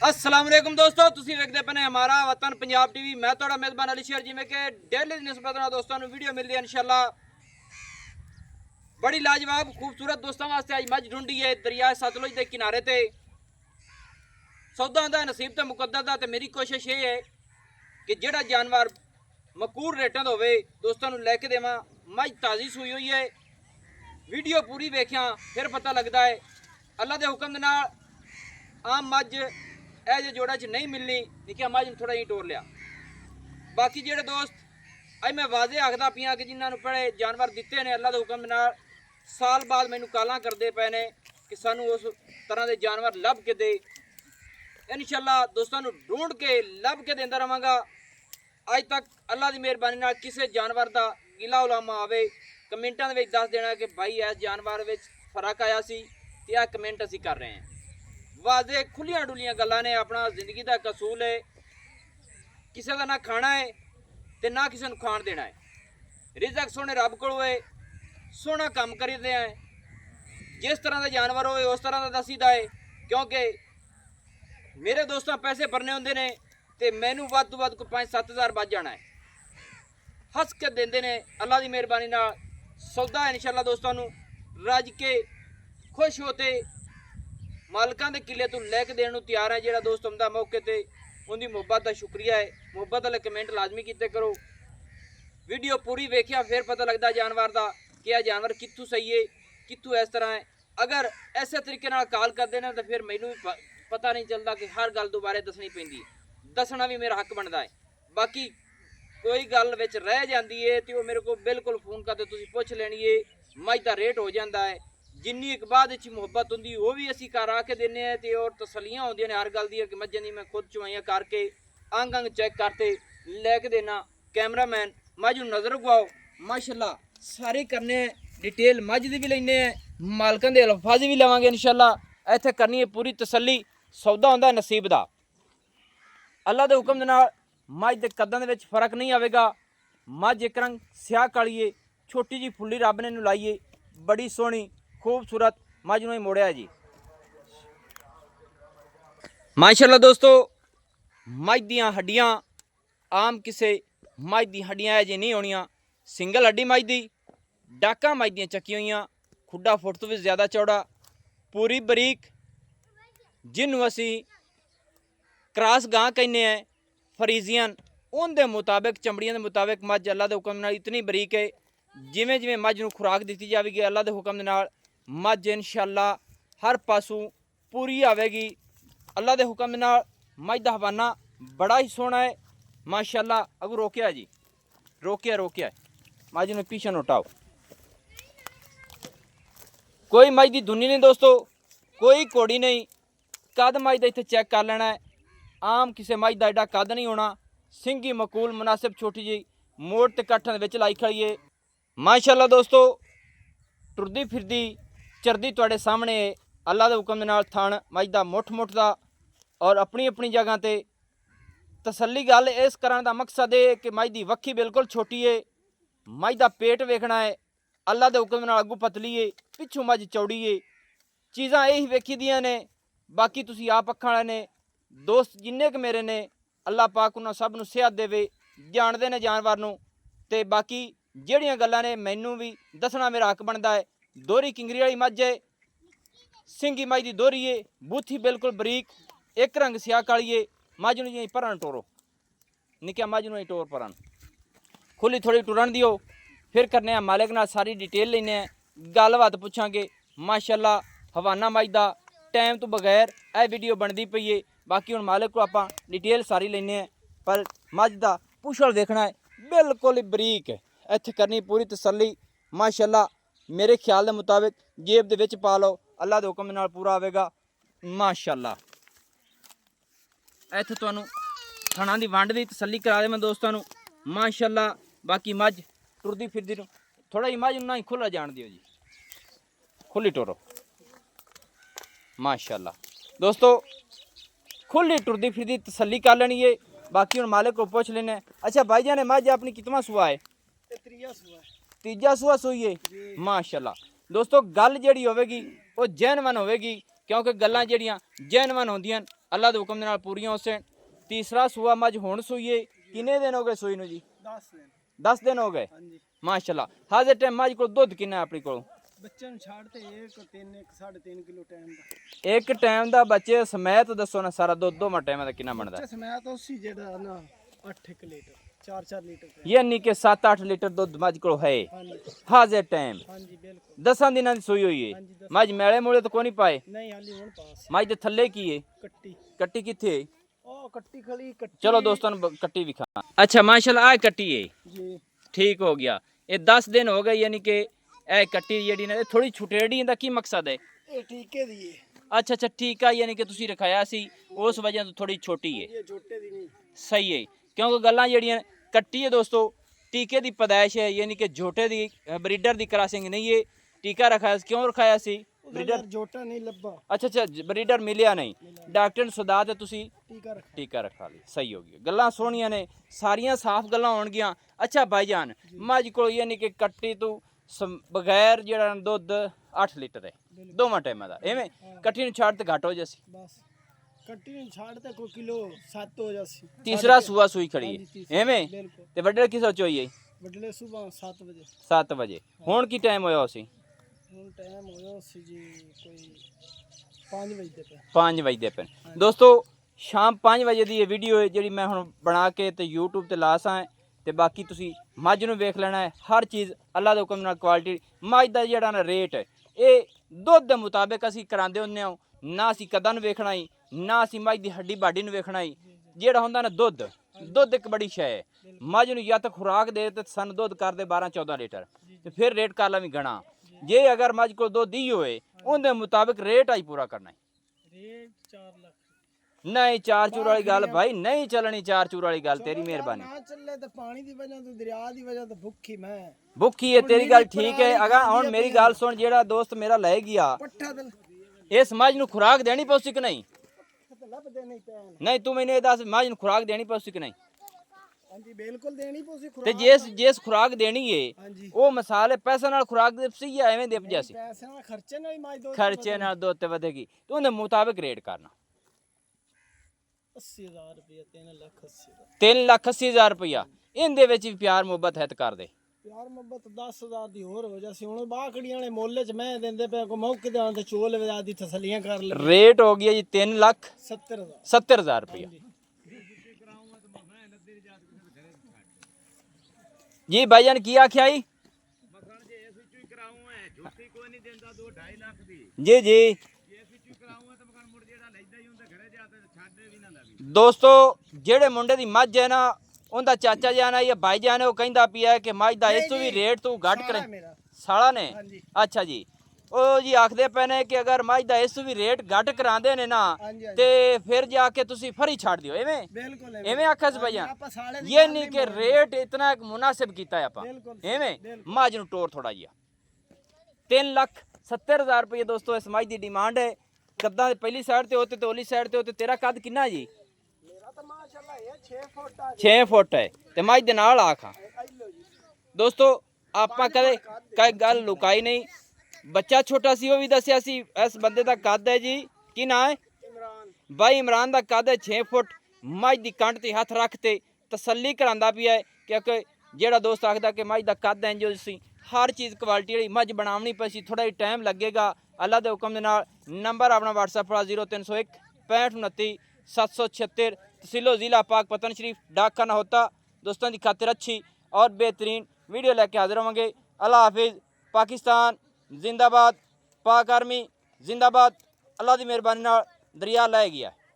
अस्सलाम वालेकुम दोस्तों, तुसी वेखदे पने हमारा वतन पंजाब टीवी। मैं थोड़ा मेजबान अली शेर जिमें के डेली की निस्बत नाल दोस्तों वीडियो मिलती है इंशाल्लाह। बड़ी लाजवाब खूबसूरत दोस्तों वास्ते अज मझ ढूंढी है दरिया सतलुज के किनारे ते। सौदा का नसीब तो मुकद्दर दा ते मेरी कोशिश ये है कि जेड़ा जानवर मकूर रेटां दा होवे दोस्तों लैके देवां। मझ ताज़ी सूई हुई है, वीडियो पूरी वेख्या फिर पता लगता है। अल्लाह के हुक्म दे नाल आम मझ ਇਹ ਜੇ ਜੋੜਾ 'ਚ नहीं मिलनी, निक्किया मझ ਨੂੰ थोड़ा ही टोर लिया। बाकी ਜਿਹੜੇ दोस्त ਅੱਜ मैं वाजे आखदा पियां कि जिन्होंने बड़े जानवर दिते ने अल्लाह के हुक्म नाल साल बाद मैनू गालां करते पे ने कि सानू उस तरह के जानवर लभ के दे। इंशाअल्लाह दोस्तों ढूंढ के लभ के देंदा रहांगा। अज तक अल्लाह की मेहरबानी नाल किसी जानवर का गिला उलामा आवे कमेंटां दे विच दस देना कि भाई इस जानवर विच फर्क आया सी ते आ कमेंट असीं कर रहे हैं। वाजे खुलियां डुलियां गल्लां ने, अपना जिंदगी का कसूल है। किसी का ना खाना है तो ना किसी को खाण देना है। रिजक सोने रब कोल होए, सोना काम करीदे हैं। जिस तरह का जानवर होए उस तरह का दसीदा है, क्योंकि मेरे दोस्तों पैसे भरने होंदे ने ते मैनू वध तो वध को 5-7 हज़ार बच जाना है। हस के देंदे ने अल्लाह की मेहरबानी नाल सौदा है इंशाअल्लाह। दोस्तों रज के खुश होते मालकां दे किले तू लैके देने तैयार है। जो दोस्त आंदा मौके ते उनकी मुहब्बत का शुक्रिया है। मुहब्बत वाले कमेंट लाजमी किते करो। वीडियो पूरी वेख्या फिर पता लगता जानवर का कि यह जानवर कित्थों सही है कित्थों इस तरह है। अगर ऐसे तरीके नाल कॉल करते हैं तो फिर मैनू भी पता नहीं चलता कि हर गल दोबारे दसनी पैंदी, दसना भी मेरा हक बनता है। बाकी कोई गल विच रह जाती है तो मेरे को बिल्कुल फोन करके तुसीं पुछ लेनी है। मझ का रेट हो जाता है, जिन्नी एक बाद मुहब्बत होंगी वो भी असी घर आके देने और तसलियां होंदियां ने हर गल दी कि मझां दी मैं खुद चुवाइयां करके अंग अंग चेक करते लैके देना। कैमरामैन मझ नूं नज़र गवाओ, माशाअल्लाह सारे करने डिटेल मझ दी भी लैने, मालकां दे अल्फाज भी लवांगे इंशाअल्लाह। इत्थे करनी है पूरी तसल्ली। सौदा होंदा नसीब दा। अल्लाह के हुक्म दे नाल मझ दे कद्दां दे विच फर्क नहीं आवेगा। मझ एक रंग स्याह काली है, छोटी जी फुल्ली रब ने नूं लाई है, बड़ी सोहनी खूबसूरत मझ नूं ही मोड़िया जी माशाअल्लाह। दोस्तों मझ दियां हड्डियां आम किसे मझ दी हड्डियां जी नहीं होनियां। सिंगल हड्डी मझ दी, डाका मझ दियां चक्की हुई, खुड्डा फुट तो भी ज़्यादा चौड़ा, पूरी बरीक, जिन्हों असी क्रॉस गां कहने हैं फरीजियन, उनके मुताबिक चमड़ियों के मुताबिक मझ अल्लाह के हुक्म नाल इतनी बरीक है। जिमें जिमें मझ नूं खुराक दी जाएगी अल्लाह के हुक्म नाल मझ इंशाअल्लाह हर पासों पूरी आवेगी। अल्लाह के हुक्म नाल मझ का हवाना बड़ा ही सोहना है माशाअल्लाह। अगू रोकिया जी, रोकिया मझ नूं पीछे नोटाओ। कोई मझ की धुनी नहीं दोस्तों, कोई घोड़ी नहीं। कद मझ का इत्थे चेक कर लेना है। आम किसी मझ का एडा कद नहीं होना। सिंगी मकूल मुनासिब छोटी जी मोड़ ते कट्ठां दे विच लाई खड़ी है माशाअल्लाह। दोस्तों टुरदी फिरदी चरदी तुहाडे सामने अल्लाह के हुक्म नाल थण मझ दा मुठ दा और अपनी अपनी जगह ते तसल्ली। गल इस करन दा मकसद है कि मझ दी वक्खी बिल्कुल छोटी है, मझ दा पेट वेखना है। अल्लाह के हुक्म नाल अगू पतली है, पिछू मझ चौड़ी है। चीज़ां यही वेखी दियां ने। बाकी तुसीं आप अखां वाले ने दोस्त जिन्ने क मेरे ने अल्लाह पाक उन्हां सब नूं सेहत देवे, जानते ने जानवर नूं। ते बाकी ਜਿਹੜੀਆਂ ਗੱਲਾਂ ਨੇ ਮੈਨੂੰ भी दसना मेरा हक बनता है। दोहरी किंगरी वाली मझ है, सिंगी मझ की दोहरी है, बूथी बिल्कुल बरीक, एक रंग स्याह काली है। मझ नूं जी भरन टोरो, निक्किया मझ नूं टोर भरन, खुली थोड़ी टुरन दिओ। फिर करने मालिक नाल सारी डिटेल लेने, गलबात पुछांगे माशाअल्लाह। हवाना मझ दा टाइम तो बगैर यह वीडियो बनती पई है। बाकी हुण मालिक को आपां डिटेल सारी लेने, पर मझ दा पुछल देखना है बिल्कुल ही बरीक है। इत्थे करनी पूरी तसल्ली माशाअल्लाह। मेरे ख्याल के मुताबिक जेब दे विच पा लो, अल्लाह के हुक्म नाल पूरा आवेगा माशाअल्लाह। इत्थे तुहानूं थणां दी वंड दी तसल्ली करा दे मैं दोस्तों माशाअल्लाह। बाकी मझ टुरदी फिरदी थोड़ा जी मझ ना ही खुला जान दिओ जी, खुली टुरो माशाअल्लाह। दोस्तों खुली टुरदी फिरदी तसल्ली कर लेनी है। बाकी हुण मालिक को पुछ लेने। अच्छा भाईजान ने मझ अपनी कितवां सुआ है? तीजा सुआ सूई है माशाअल्लाह। दोस्तों गल जिहड़ी होवेगी वो जैनवन होवेगी, क्योंकि गल्लां जिहड़ियां जैनवन होंदियां ਅੱਲਾ ਦੇ ਹੁਕਮ ਦੇ ਨਾਲ ਪੂਰੀਆਂ ਹੋਸਣ। ਤੀਸਰਾ ਸੂਆ ਮੱਝ ਹੁਣ ਸੂਈਏ, ਕਿੰਨੇ ਦਿਨ ਹੋ ਗਏ ਸੂਈ ਨੂੰ ਜੀ? 10 ਦਿਨ। 10 ਦਿਨ ਹੋ ਗਏ। ਹਾਂਜੀ ਮਾਸ਼ਾਅੱਲਾ। ਹਾਜ਼ਰ ਟਾਈਮ ਮੱਝ ਕੋਲ ਦੁੱਧ ਕਿੰਨਾ ਹੈ ਆਪਣੀ ਕੋਲ? ਬੱਚਿਆਂ ਨੂੰ ਛੱਡ ਤੇ 1 ਕਿਲੋ ਟਾਈਮ ਦਾ। ਇੱਕ ਟਾਈਮ ਦਾ ਬੱਚੇ ਸਮੇਤ ਦੱਸੋ ਨਾ ਸਾਰਾ ਦੁੱਧ ਦੋਵਾਂ ਟਾਈਮਾਂ ਦਾ ਕਿੰਨਾ ਬਣਦਾ? ਬੱਚੇ ਸਮੇਤ ਉਸੇ ਜਿਹੜਾ ਨਾ 8 ਲੀਟਰ 4 ਲੀਟਰ ਦਾ। ਯਾਨੀ ਕਿ 7-8 ਲੀਟਰ ਦੁੱਧ ਮੱਝ ਕੋਲ ਹੈ ਹਾਂਜੀ ਹਾਜ਼ਰ ਟਾਈਮ। ਹਾਂਜੀ ਬਿਲਕੁਲ। 10 ਦਿਨਾਂ ਦੀ ਸੂਈ ਹੋਈ ਹੈ। ਹਾਂਜੀ, ਮੱਝ ਮੈਲੇ ਮੂਲੇ ਤਾਂ ਕੋਈ ਨਹੀਂ ਪਾਏ? ਨਹੀਂ ਹਾਲੀ ਹੁਣ ਪਾਸ। ਮੱਝ ਦੇ ਥੱਲੇ ਕੀ ਹੈ? ਕੱਟੀ। ਕੱਟੀ ਕਿੱਥੇ ਹੈ? ਉਹ ਕੱਟੀ ਖਲੀ ਕੱਟੀ। ਚਲੋ ਦੋਸਤਾਂ ਨੂੰ ਕੱਟੀ ਵਿਖਾ। ਅੱਛਾ ਮਾਸ਼ਾਅੱਲਾ ਆ ਕੱਟੀ ਹੈ ਜੀ ਠੀਕ ਹੋ ਗਿਆ। ਇਹ 10 ਦਿਨ ਹੋ ਗਏ ਯਾਨੀ ਕਿ ਇਹ ਕੱਟੀ ਜਿਹੜੀ ਨੇ ਥੋੜੀ ਛੁਟੇੜੀ ਦਾ ਕੀ ਮਕਸਦ ਹੈ? ਇਹ ਟੀਕੇ ਦੀ ਹੈ। ਅੱਛਾ ਅੱਛਾ ਠੀਕ ਆ ਯਾਨੀ ਕਿ ਤੁਸੀਂ ਰਖਾਇਆ ਸੀ ਉਸ ਵਜ੍ਹਾ ਤੋਂ ਥੋੜੀ ਛੋਟੀ ਹੈ। ਇਹ ਛੋਟੇ ਦੀ ਨਹੀਂ ਸਹੀ ਹੈ ਕਿਉਂਕਿ ਗੱਲਾਂ ਜਿਹੜੀਆਂ ਕੱਟੀ ਹੈ ਦੋਸਤੋ ਟੀਕੇ ਦੀ ਪੈਦਾਇਸ਼ ਹੈ ਯਾਨੀ ਕਿ ਝੋਟੇ ਦੀ ਬਰੀਡਰ ਦੀ ਕ੍ਰਾਸਿੰਗ ਨਹੀਂ ਹੈ। ਟੀਕਾ ਰਖਾਇਆ ਕਿਉਂ ਰਖਾਇਆ ਸੀ? ਬਰੀਡਰ ਜੋਟਾ ਨਹੀਂ ਲੱਭਾ। ਅੱਛਾ ਅੱਛਾ ਬਰੀਡਰ ਮਿਲਿਆ ਨਹੀਂ, ਡਾਕਟਰ ਨੂੰ ਸਦਾ ਤੇ ਤੁਸੀਂ ਟੀਕਾ ਰੱਖ। ਟੀਕਾ ਰਖਾ ਲਈ। ਸਹੀ ਹੋ ਗਿਆ। ਗੱਲਾਂ ਸੋਹਣੀਆਂ ਨੇ ਸਾਰੀਆਂ ਸਾਫ਼ ਗੱਲਾਂ ਹੋਣਗੀਆਂ। ਅੱਛਾ ਭਾਈਜਾਨ ਮੱਝ ਕੋਲ ਯਾਨੀ ਕਿ ਕੱਟੀ ਤੋਂ ਬਗੈਰ ਜਿਹੜਾ ਦੁੱਧ 8 ਲੀਟਰ ਹੈ ਦੋਵਾਂ ਟਾਈਮਾਂ ਦਾ। ਐਵੇਂ ਕੱਟੀ ਨੂੰ ਛੱਡ ਤੇ ਘੱਟ ਹੋ ਜਾਸੀ। ਬਸ ਕੱਟੀ ਨੂੰ ਛੱਡ ਤੇ ਕੋਈ ਕਿਲੋ 7 ਹੋ ਜਾਸੀ। ਤੀਸਰਾ ਸੂਆ ਸੂਈ ਖੜੀ ਹਾਂਜੀ, ਹੈ ਐਵੇਂ। ਬਿਲਕੁਲ। ਤੇ ਵੱਡੇ ਕੀ ਸੋਚੋਈਏ? ਵੱਡਲੇ ਸਵੇਰ 7 ਵਜੇ। 7 ਵਜੇ। ਹੁਣ ਕੀ ਟਾਈਮ ਹੋਇਆ ਸੀ? ਹੁਣ ਟਾਈਮ ਹੋਇਆ ਸੀ ਜੀ ਕੋਈ 5 ਵਜੇ ਤੇ 5 ਵਜੇ ਪੈ। ਦੋਸਤੋ ਸ਼ਾਮ 5 ਵਜੇ ਦੀ ਇਹ ਵੀਡੀਓ ਹੈ ਜਿਹੜੀ ਮੈਂ ਹੁਣ ਬਣਾ ਕੇ ਤੇ YouTube ਤੇ ਲਾਸਾਂ ਹੈ ਤੇ ਬਾਕੀ ਤੁਸੀਂ ਮੱਝ ਨੂੰ ਵੇਖ ਲੈਣਾ ਹੈ। ਹਰ ਚੀਜ਼ ਅੱਲਾ ਦੇ ਹੁਕਮ ਨਾਲ ਕੁਆਲਿਟੀ। ਮੱਝ ਦਾ ਜਿਹੜਾ ਨਾ ਰੇਟ ਹੈ ਇਹ ਦੁੱਧ ਦੇ ਮੁਤਾਬਿਕ ਅਸੀਂ ਕਰਾਉਂਦੇ ਹੁੰਦੇ ਹਾਂ। ਨਾ ਅਸੀਂ ਕਦਾਂ ਨੂੰ ਵੇਖਣਾ ਹੀ ਨਾ ਅਸੀਂ ਮੱਝ ਦੀ ਹੱਡੀ ਬਾਡੀ ਨੂੰ ਵੇਖਣਾ ਹੀ। ਜਿਹੜਾ ਹੁੰਦਾ ਨਾ ਦੁੱਧ, ਦੁੱਧ ਇੱਕ ਬੜੀ ਸ਼ੈ ਹੈ। ਮੱਝ ਨੂੰ ਜਾਂ ਤਾਂ ਖੁਰਾਕ ਦੇ ਤੇ ਸਾਨੂੰ ਦੁੱਧ ਕਰਦੇ 12-14 ਲੀਟਰ ਤੇ ਫਿਰ ਰੇਟ ਕਰ ਲਾ ਵੀ ਗਣਾ। ਜੇ ਅਗਰ ਮੱਝ ਕੋਲ ਦੁੱਧ ਹੀ ਹੋਏ ਉਹਦੇ ਮੁਤਾਬਿਕ ਰੇਟ ਆਈ ਪੂਰਾ ਕਰਨਾ ਹੈ। ਰੇਟ 4 ਲੱਖ ਨਹੀਂ 4 ਚੂਰ ਵਾਲੀ ਗੱਲ ਭਾਈ ਨਹੀਂ ਚੱਲਣੀ। 4 ਚੂਰ ਵਾਲੀ ਗੱਲ ਤੇਰੀ ਮਿਹਰਬਾਨੀ। ਨਾ ਚੱਲੇ ਤੇ ਪਾਣੀ ਦੀ ਵਜ੍ਹਾ ਤੋਂ ਦਰਿਆ ਦੀ ਵਜ੍ਹਾ ਤੋਂ ਭੁੱਖੀ ਮੈਂ ਭੁੱਖੀ ਹੈ ਤੇਰੀ ਗੱਲ ਠੀਕ ਹੈ। ਅਗਾ ਹੁਣ ਮੇਰੀ ਗੱਲ ਸੁਣ ਜਿਹੜਾ ਦੋਸਤ ਮੇਰਾ ਲੈ ਗਿਆ ਪੱਠਾ ਤੇ ਇਸ ਮੱਝ ਨੂੰ ਖੁਰਾਕ ਦੇਣੀ ਪਊ ਕਿ ਨਹੀਂ? ਲੱਭਦੇ ਨਹੀਂ ਪੈਣ। ਨਹੀਂ ਤੂੰ ਮੈਨੂੰ ਇਹ ਦੱਸ ਮੱਝ ਨੂੰ ਖੁਰਾਕ ਦੇਣੀ ਪਊ ਕਿ ਨਹੀਂ? ਹਾਂਜੀ ਬਿਲਕੁਲ ਦੇਣੀ ਪਊ ਸੀ ਖੁਰਾਕ। ਤੇ ਜਿਸ ਖੁਰਾਕ ਦੇਣੀ ਏ ਹਾਂਜੀ ਉਹ ਮਸਾਲੇ ਪੈਸੇ ਨਾਲ ਖੁਰਾਕ ਦੇ ਸੀ ਜਾਂ ਐਵੇਂ ਦੇ ਪਜਾਸੀ? ਪੈਸੇ ਨਾਲ ਖਰਚੇ ਨਾਲ ਹੀ ਮਾਜ ਦੋ। ਖਰਚੇ ਨਾਲ ਦੁੱਧ ਤੇ ਵਧੇਗੀ ਤੂੰ ਉਹਦੇ ਮੁਤਾਬਿਕ ਰੇਟ ਕਰਨਾ। 80000 ਰੁਪਏ 3,80,000 3,80,000 ਰੁਪਇਆ। ਇਹਦੇ ਵਿੱਚ ਵੀ ਪਿਆਰ ਮੁਹੱਬਤ ਹੈ ਤੇ ਕਰ ਦੇ। ਪਿਆਰ ਮੁਹੱਬਤ 10,000 ਦੀ ਹੋਰ ਹੋ ਜਾਸੀ। ਹੁਣ ਬਾਕੜੀਆਂ ਵਾਲੇ ਮੁੱਲ ਚ ਮੈਂ ਦਿੰਦੇ ਪਿਆ ਕੋ ਮੌਕੇ ਦੇ ਆਣ ਤੇ ਚੋਲ ਵਜਾ ਦੀ ਤਸੱਲੀਆਂ ਕਰ ਲੈ। ਰੇਟ ਹੋ ਗਿਆ ਜੀ 3,70,000 70,000 ਰੁਪਇਆ। ਜੀ ਭਾਈजान ਕੀ ਆਖਿਆ ਜੀ? ਜੀ ਜੀ ਦੋਸਤੋ ਜਿਹੜੇ ਮੁੰਡੇ ਦੀ ਮੱਝ ਹੈ ਨਾ ਉਹਦਾ ਚਾਚਾ ਜਾਨ ਹੈ ਜਾਂ ਭਾਈ ਜਾਨ ਹੈ ਉਹ ਕਹਿੰਦਾ ਪਿਆ ਕਿ ਮੱਝ ਦਾ ਇਸ ਤੋਂ ਵੀ ਰੇਟ ਤੂੰ ਘੱਟ ਕਰੇ। ਸਾਲਾ ਨੇ ਅੱਛਾ ਜੀ ਉਹ ਜੀ ਆਖਦੇ ਪਏ ਨੇ ਕਿ ਅਗਰ ਮੱਝ ਦਾ ਇਸ ਤੋਂ ਵੀ ਰੇਟ ਘੱਟ ਕਰਾਉਂਦੇ ਨੇ ਨਾ ਤੇ ਫਿਰ ਜਾ ਕੇ ਤੁਸੀਂ ਫਰੀ ਛੱਡ ਦਿਓ। ਐਵੇਂ ਬਿਲਕੁਲ ਐਵੇਂ ਆਖਿਆ ਸੀ ਭਾਈਆਂ ਇਹ ਨਹੀਂ ਕਿ ਰੇਟ ਇਤਨਾ ਮੁਨਾਸਿਬ ਕੀਤਾ ਹੈ ਆਪਾਂ ਐਵੇਂ ਮੱਝ ਨੂੰ ਟੋਰ ਥੋੜਾ ਜਿਹਾ। 3,70,000 ਰੁਪਏ ਦੋਸਤੋ ਇਸ ਮੱਝ ਦੀ ਡਿਮਾਂਡ ਹੈ। ਕੱਦਾਂ ਦੇ ਪਹਿਲੀ ਸਾਈਡ ਤੇ ਹੋਤੇ ਤੇ ਉਹਲੀ ਸਾਈਡ ਤੇ ਹੋਤੇ। ਤੇਰਾ ਕੱਦ ਕਿੰਨਾ ਜੀ? ਮੇਰਾ ਤਾਂ ਮਾਸ਼ਾਅੱਲਾ ਇਹ 6 ਫੁੱਟ ਆ। 6 ਫੁੱਟ ਹੈ ਤੇ ਮੱਝ ਦੇ ਨਾਲ ਆਖਾਂ ਦੋਸਤੋ ਆਪਾਂ ਕਦੇ ਕੋਈ ਗੱਲ ਲੁਕਾਈ ਨਹੀਂ। ਬੱਚਾ ਛੋਟਾ ਸੀ ਉਹ ਵੀ ਦੱਸਿਆ ਸੀ। ਇਸ ਬੰਦੇ ਦਾ ਕੱਦ ਹੈ ਜੀ ਕੀ ਨਾਂ ਹੈ? ਇਮਰਾਨ। ਬਾਈ ਇਮਰਾਨ ਦਾ ਕੱਦ ਹੈ 6 ਫੁੱਟ। ਮੱਝ ਦੀ ਕੰਡ ਤੇ ਹੱਥ ਰੱਖ ਤੇ ਤਸੱਲੀ ਕਰਾਂਦਾ ਪਿਆ ਹੈ ਕਿਉਂਕਿ ਜਿਹੜਾ ਦੋਸਤ ਆਖਦਾ ਕਿ ਮੱਝ ਦਾ ਕੱਦ ਹੈ ਜੋ ਸੀ ਹਰ ਚੀਜ਼ ਕੁਆਲਿਟੀ ਵਾਲੀ ਮੱਝ ਬਣਾਉਣੀ ਪਈ ਸੀ ਥੋੜਾ ਜਿਹਾ ਟਾਈਮ ਲੱਗੇਗਾ ਅੱਲਾ ਦੇ ਹੁਕਮ ਦੇ ਨਾਲ। ਨੰਬਰ ਆਪਣਾ WhatsApp ਵਾਲਾ 0301 6529 776 तहसीलो ज़िला पाक पतन शरीफ डाक खाना होता। दोस्तों की खातिर अच्छी और बेहतरीन वीडियो लेके हाजिर होंगे। अल्लाह हाफिज़। पाकिस्तान जिंदाबाद, पाक आर्मी जिंदाबाद। अल्लाह की मेहरबानी दरिया लै गया।